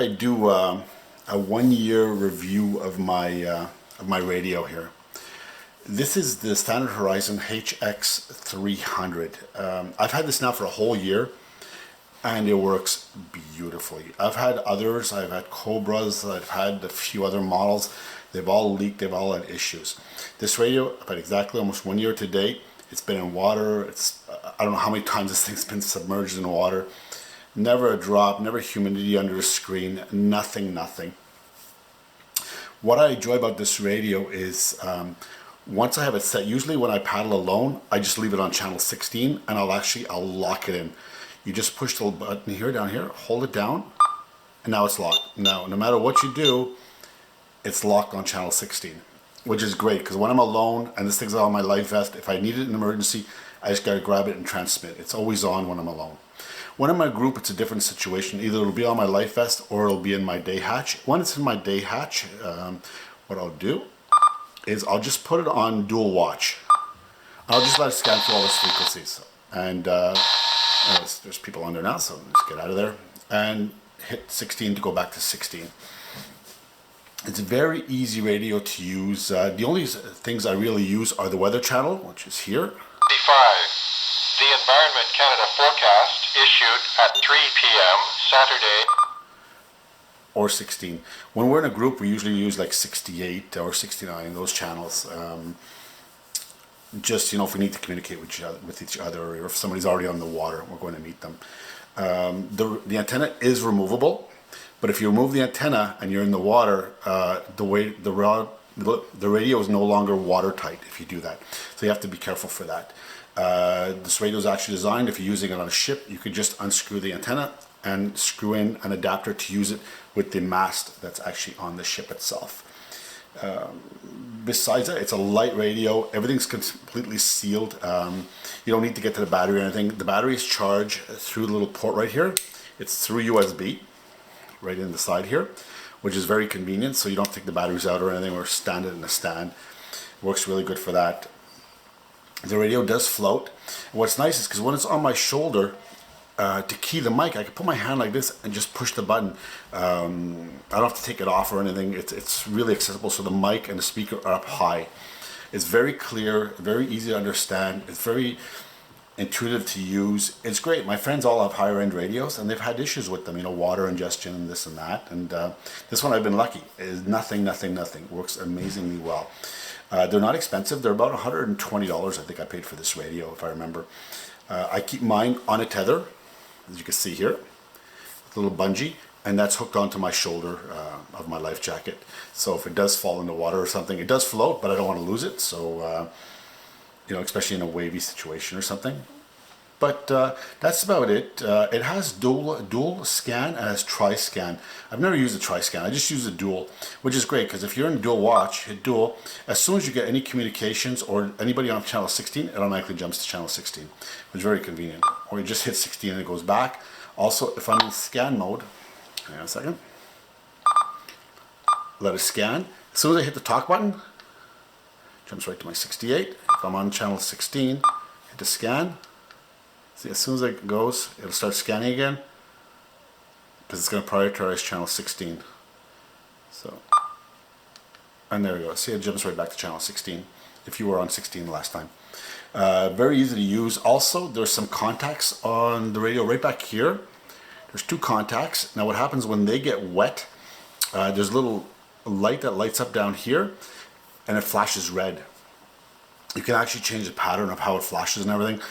I do a 1-year review of my radio here. This is the standard Horizon HX300. I've had this now for a whole year, and it works beautifully. I've had others. I've had Cobras. I've had a few other models. They've all leaked. They've all had issues. This radio, I've had exactly almost 1 year to date. It's been in water. I don't know how many times this thing's been submerged in water. Never a drop, never humidity under the screen, nothing. What I enjoy about this radio is once I have it set, usually when I paddle alone, I just leave it on channel 16 and I'll lock it in. You just push the button here, down here, hold it down, and now it's locked. Now, no matter what you do, it's locked on channel 16, which is great because when I'm alone and this thing's on my life vest, if I need it in an emergency, I just gotta grab it and transmit. It's always on when I'm alone. When I'm in a group, it's a different situation. Either it'll be on my life vest or it'll be in my day hatch. When it's in my day hatch, what I'll do is I'll just put it on dual watch. I'll just let it scan through all those frequencies. And there's people on there now, so let's get out of there. And hit 16 to go back to 16. It's a very easy radio to use. The only things I really use are the weather channel, which is here. The Environment Canada forecast issued at 3 p.m. Saturday. Or 16. When we're in a group, we usually use like 68 or 69, those channels. Just, if we need to communicate with each other, or if somebody's already on the water, we're going to meet them. The antenna is removable, but if you remove the antenna and you're in the water, the radio is no longer watertight if you do that. So you have to be careful for that. This radio is actually designed, if you're using it on a ship, you could just unscrew the antenna and screw in an adapter to use it with the mast that's actually on the ship itself. Besides that, it's a light radio. Everything's completely sealed. You don't need to get to the battery or anything. The battery is charged through the little port right here. It's through USB, right in the side here, which is very convenient, so you don't take the batteries out or anything, or stand it in a stand. It works really good for that. The radio does float. And what's nice is because when it's on my shoulder, to key the mic, I can put my hand like this and just push the button. I don't have to take it off or anything. It's really accessible, so the mic and the speaker are up high. It's very clear, very easy to understand. It's very intuitive to use. It's great. My friends all have higher end radios and they've had issues with them, water ingestion and this and that. And this one I've been lucky. It is nothing. Works amazingly well. They're not expensive. They're about $120, I think I paid for this radio, if I remember. I keep mine on a tether, as you can see here, with a little bungee, and that's hooked onto my shoulder of my life jacket. So if it does fall in the water or something, it does float, but I don't want to lose it. So, especially in a wavy situation or something. But that's about it. It has dual scan and it has tri-scan. I've never used a tri-scan. I just use a dual, which is great because if you're in dual watch, hit dual. As soon as you get any communications or anybody on channel 16, it automatically jumps to channel 16, which is very convenient. Or you just hit 16 and it goes back. Also, if I'm in scan mode, hang on a second, let it scan. As soon as I hit the talk button, it jumps right to my 68. If I'm on channel 16, hit the scan. See, as soon as it goes, it'll start scanning again because it's going to prioritize channel 16. So, and there we go. See, it jumps right back to channel 16 if you were on 16 last time. Very easy to use. Also, there's some contacts on the radio right back here. There's 2 contacts. Now what happens when they get wet, there's a little light that lights up down here and it flashes red. You can actually change the pattern of how it flashes and everything.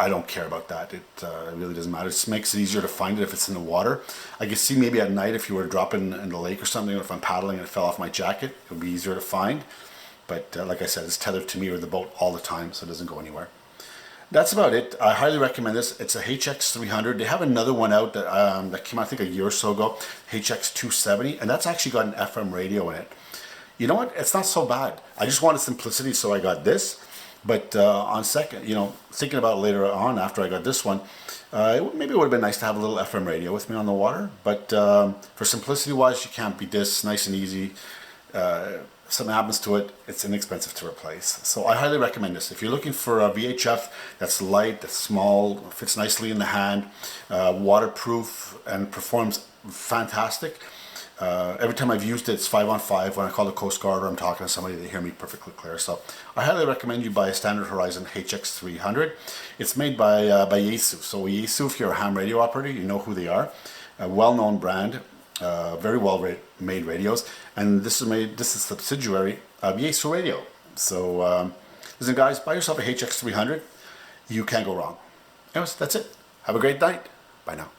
I don't care about that. It really doesn't matter. It just makes it easier to find it if it's in the water. I can see maybe at night if you were to drop in the lake or something, or if I'm paddling and it fell off my jacket, it would be easier to find. But like I said, it's tethered to me or the boat all the time, so it doesn't go anywhere. That's about it. I highly recommend this. It's a HX300. They have another one out that came out, I think, a year or so ago, HX270, and that's actually got an FM radio in it. You know what? It's not so bad. I just wanted simplicity, so I got this. But on second, thinking about it later on after I got this one, maybe it would have been nice to have a little FM radio with me on the water. But for simplicity wise, you can't beat this. Nice and easy. If something happens to it, it's inexpensive to replace. So I highly recommend this. If you're looking for a VHF that's light, that's small, fits nicely in the hand, waterproof, and performs fantastic. Every time I've used it, it's 5-on-5. When I call the Coast Guard or I'm talking to somebody, they hear me perfectly clear. So I highly recommend you buy a standard Horizon HX300. It's made by Yaesu. So Yaesu, if you're a ham radio operator, you know who they are. A well-known brand, very well-made radios, and this is a subsidiary of Yaesu Radio. So listen, guys, buy yourself a HX300. You can't go wrong. Anyways, that's it. Have a great night. Bye now.